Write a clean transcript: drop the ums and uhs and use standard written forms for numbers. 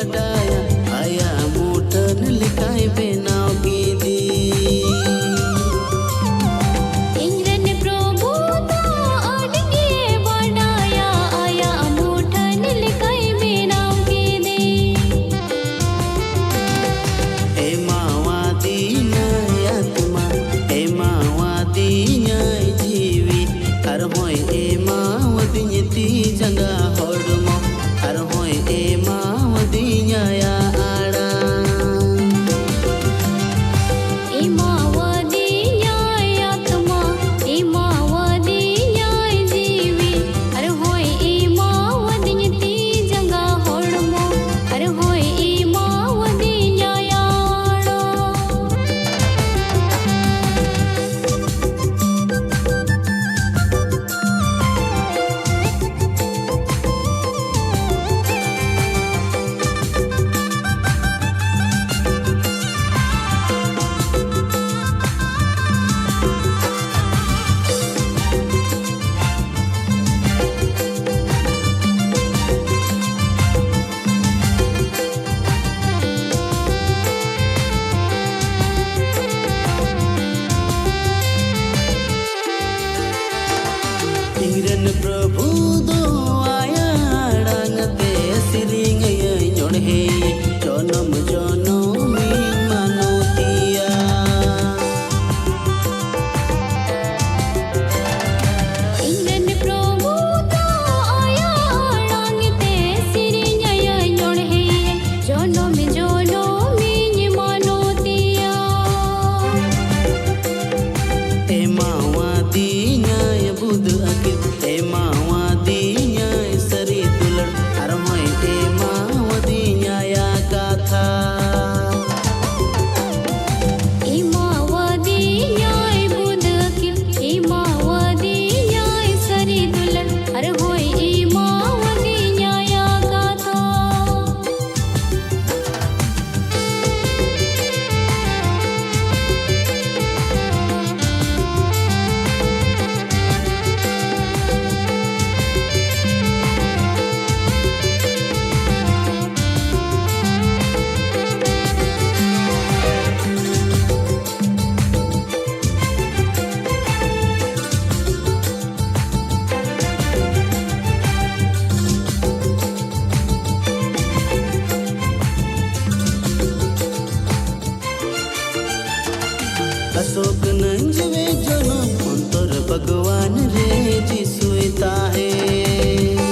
badaya aya mutan likai benaw kidi janga hormo ar hoy e ma wadinya ya ada e ma wadinya ya tuma e ma wadinya jeevi ar hoy e ma wadinya ti janga hormo ar hoy e ma wadinya ya ada इंग्रन प्रभु दो आया डांगते सिरिंग ये जोड़ है जनम जनम मानोतिया इंग्रन प्रभु दो आया डांगते सिरिंग ये जोड़ है जनम जनम मानोतिया ए मावादिnya बुध akit e mawadinya sari dular armai e mawadinya ya katha e mawadinya buध akit e mawadinya sari dular armai e mawadinya ya katha Ashok नंजवे जनो अंतर भगवान रे जिसुता है